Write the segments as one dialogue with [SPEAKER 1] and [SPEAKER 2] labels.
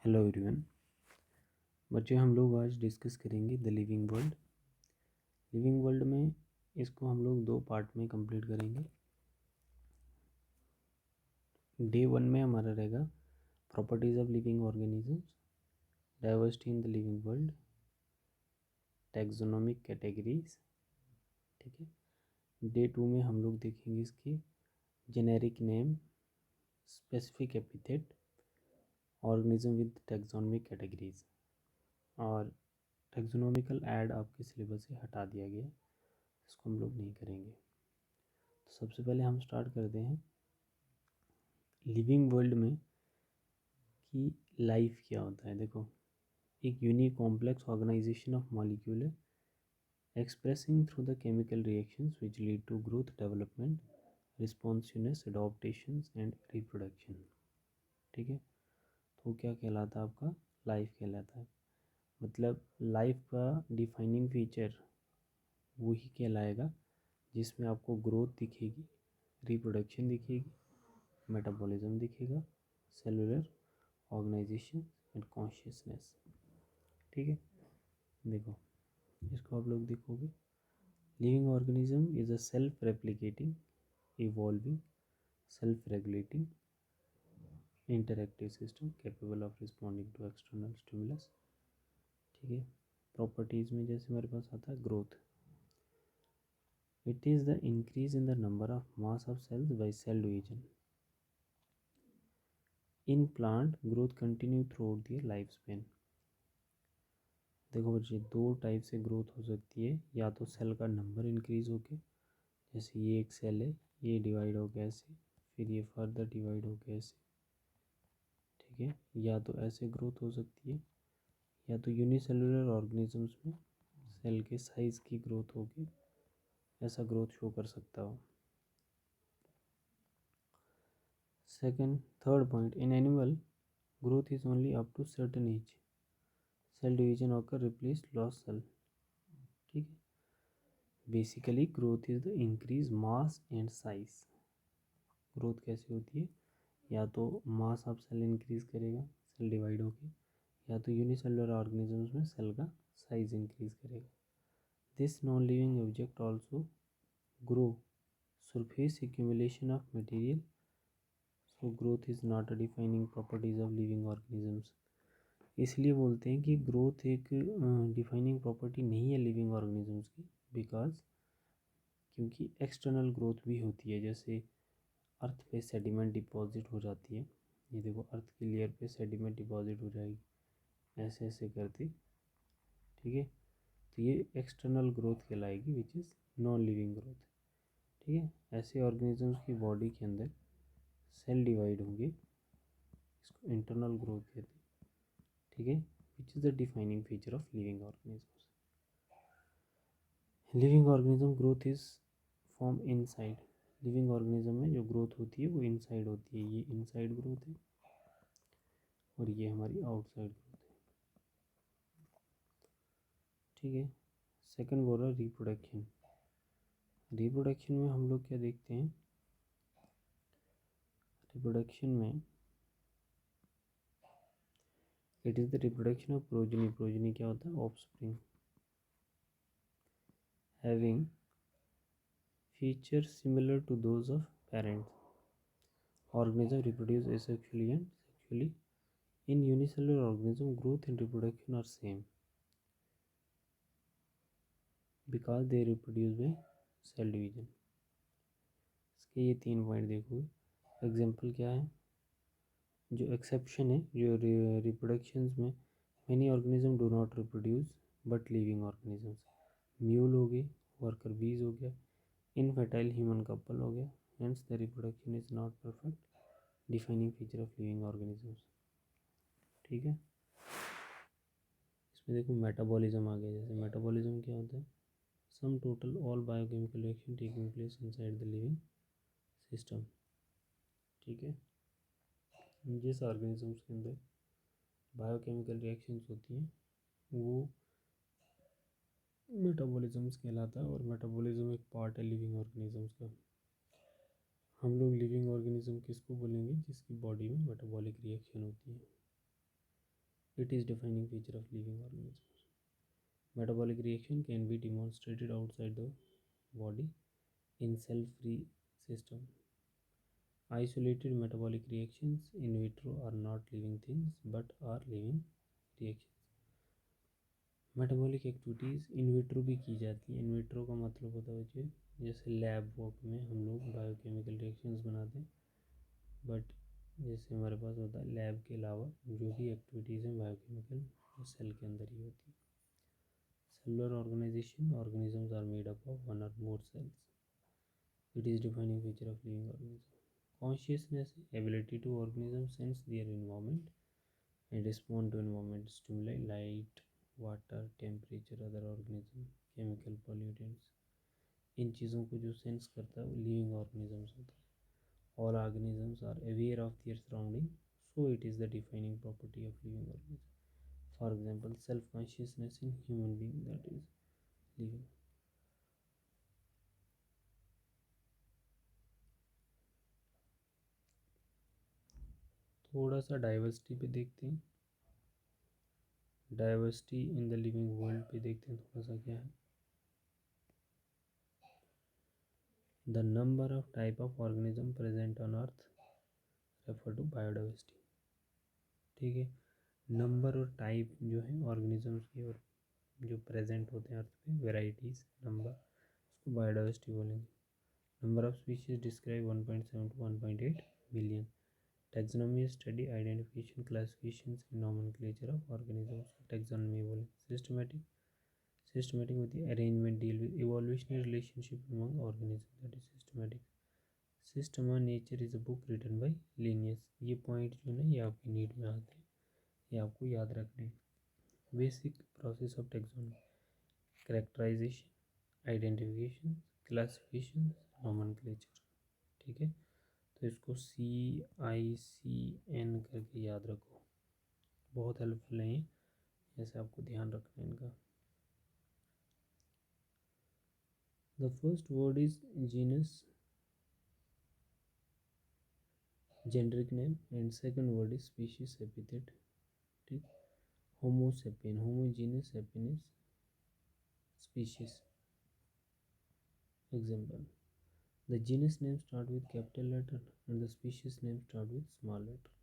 [SPEAKER 1] Hello everyone. बच्चे, हम लोग आज डिस्कस करेंगे the living world. Living world में इसको हम लोग दो पार्ट में कंप्लीट करेंगे। डे वन में हमारा रहेगा properties of living organisms, diversity in the living world, taxonomic categories. ठीक है। डे टू में हम लोग देखेंगे इसकी generic name, specific epithet, organism with taxonomic categories. और टैक्सोनॉमिकल ऐड आपके सिलेबस से हटा दिया गया, इसको हम लोग नहीं करेंगे। तो सबसे पहले हम स्टार्ट करते हैं लिविंग वर्ल्ड में कि लाइफ क्या होता है। देखो, एक unique complex organisation of molecule है, expressing through the chemical reactions which lead to growth, development, responsiveness, adaptations and reproduction. ठीक है। तो क्या कहलाता है? आपका लाइफ कहलाता है। मतलब लाइफ का डिफाइनिंग फीचर वही कहलाएगा जिसमें आपको ग्रोथ दिखेगी, रिप्रोडक्शन दिखेगी, मेटाबॉलिज्म दिखेगा, सेलुलर ऑर्गेनाइजेशन एंड कॉन्शियसनेस। ठीक है। देखो, इसको आप लोग देखोगे, living organism is a self replicating, evolving, self regulating, interactive system capable of responding to external stimulus. ठीक है। प्रॉपर्टीज में जैसे हमारे पास आता है growth, it is the increase in the number of mass of cells by cell division. In plant growth continue throughout the life span. देखो बच्चे, दो टाइप से ग्रोथ हो सकती है। या तो सेल का नंबर इंक्रीज होके, जैसे ये एक सेल है, ये डिवाइड हो गया ऐसे, फिर ये फर्दर डिवाइड हो गया ऐसे। ठीक है। या तो ऐसे ग्रोथ हो सकती है, या तो यूनिसेलुलर ऑर्गेनिजम्स में सेल के साइज की ग्रोथ होगी, ऐसा ग्रोथ शो कर सकता हो। Second, third point, in animal growth is only up to certain age, cell division होकर रिप्लेस लॉस सेल। ठीक है। Basically growth is the increase mass and size. Growth कैसे होती है? या तो मास ऑफ सेल इंक्रीज करेगा सेल डिवाइड होके, या तो यूनिसेलुलर ऑर्गेनिजम्स में सेल का साइज इंक्रीज करेगा। This non living object also grow surface accumulation of material, so growth is not a defining properties of living organisms. इसलिए बोलते हैं कि ग्रोथ एक डिफाइनिंग प्रॉपर्टी नहीं है लिविंग ऑर्गेनिजम्स की, बिकॉज क्योंकि एक्सटर्नल ग्रोथ भी होती है। जैसे अर्थ पे सेडिमेंट डिपॉजिट हो जाती है, ये देखो अर्थ की लेयर पे सेडिमेंट डिपॉजिट हो जाएगी ऐसे ऐसे करती। ठीक है। तो ये एक्सटर्नल ग्रोथ कहलाएगी, which is non living growth. ठीक है। ऐसे ऑर्गेनिजम्स की बॉडी के अंदर सेल डिवाइड होंगे, इसको इंटरनल ग्रोथ कहते हैं। ठीक है। Which is the defining feature of living organisms. Living organism growth is form inside. Living organism में जो ग्रोथ होती है वो इनसाइड होती है। ये इनसाइड ग्रोथ है और ये हमारी आउटसाइड ग्रोथ है। ठीक है। सेकंड बोल रहा है रिप्रोडक्शन। रिप्रोडक्शन में हम लोग क्या देखते हैं? रिप्रोडक्शन में it is the reproduction of progeny. Progeny क्या होता है? Offspring having features similar to those of parents. Organism reproduce asexually and sexually. In unicellular organism, growth and reproduction are same because they reproduce by cell division. इसके ये तीन point देखोगे। Example क्या है? जो एक्सेप्शन है, जो रिप्रोडक्शंस में many organism do not reproduce but living organisms. Mule हो गई, वर्कर बीज हो गया, इनफर्टाइल ह्यूमन कपल हो गया। Hence the reproduction is not perfect, defining feature of living organisms. ठीक है। इसमें देखो मेटाबॉलिज्म आ गया। जैसे मेटाबॉलिज्म क्या होता है? Sum total all biochemical reaction taking place inside the living system. ठीक है। जिस ऑर्गेनिजम्स के अंदर बायोकेमिकल रिएक्शंस होती हैं वो मेटाबॉलिज्म्स कहलाता है, और मेटाबॉलिज्म एक पार्ट है लिविंग ऑर्गेनिजम्स का। हम लोग लिविंग ऑर्गेनिज्म किसको बोलेंगे? जिसकी बॉडी में मेटाबॉलिक रिएक्शन होती है। It is defining feature of living organisms. Metabolic reaction can be demonstrated outside the body in cell-free system. Isolated metabolic reactions in vitro are not living things but are living reactions. Metabolic activities in vitro भी की जाती हैं. In vitro का मतलब होता है बच्चे जैसे लैब वर्क में हम लोग बायोकेमिकल रिएक्शंस बनाते हैं, बट जैसे हमारे पास होता है लैब के अलावा जो भी एक्टिविटीज़ हैं बायोकेमिकल वो सेल के अंदर ही होती है. Cellular organisation organisms are made up of one or more cells. It is defining feature of living organism. Consciousness, ability to organisms sense their environment and respond to environment stimuli, light, water, temperature, other organism, chemical pollutants. इन चीज़ों को जो sense करता है वो living organisms होता है. All organisms are aware of their surrounding, so it is the defining property of living organism. For example self consciousness in human being, that is living. थोड़ा सा डाइवर्सिटी पे देखते हैं. Diversity in the living world पे देखते हैं थोड़ा सा क्या है. The number of type of organism present on earth refer to biodiversity. ठीक है, नंबर और टाइप जो है ऑर्गेनिजम्स की और जो प्रेजेंट होते हैं अर्थ पे, वेराइटीज़, नंबर, उसको बायोडाइवर्सिटी बोलेंगे. Number of species describe 1.7 to 1.8 billion. Taxonomy study identification classification and nomenclature of organisms को टैक्सोनॉमी बोलेंगे. सिस्टमेटिक होती है arrangement deal with evolutionary relationship among organism, that is systematic. Systema Naturae is a book written by Linnaeus. ये point जो है ये आपकी need में आते हैं, ये आपको याद रखने हैं. Basic process of taxonomy, characterisation, identification, classification, nomenclature. ठीक है, तो इसको CICN करके याद रखो, बहुत हेल्पफुल है ये, ऐसे आपको ध्यान रखना है इनका. The first word is genus, generic name, and second word is species epithet. ठीक, homo sapien, homo genus sapien is species. Example, the genus name start with capital letter and the species name start with small letter.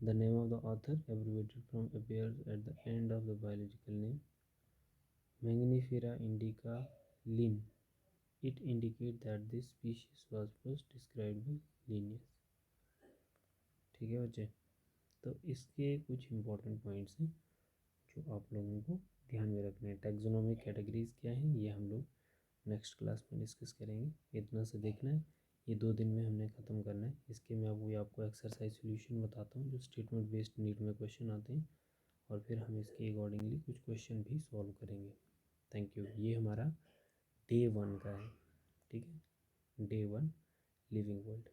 [SPEAKER 1] The name of the author abbreviated from appears at the end of the biological name. Mangifera indica Linn. It indicates that this species was first described by Linnaeus. ठीक है बच्चे, तो इसके कुछ important points हैं जो आप लोगों को ध्यान में रखने हैं. टैक्सोनॉमिक कैटेगरीज क्या हैं ये हम लोग नेक्स्ट क्लास में डिस्कस करेंगे. इतना से देखना है, ये 2 दिन में हमने ख़त्म करना है. इसके मैं आपको एक्सरसाइज सॉल्यूशन बताता हूँ जो स्टेटमेंट बेस्ड नीट में क्वेश्चन आते हैं, और फिर हम इसके अकॉर्डिंगली कुछ क्वेश्चन भी सॉल्व करेंगे. Thank you. ये हमारा डे 1 का है. ठीक है, डे 1 लिविंग वर्ल्ड.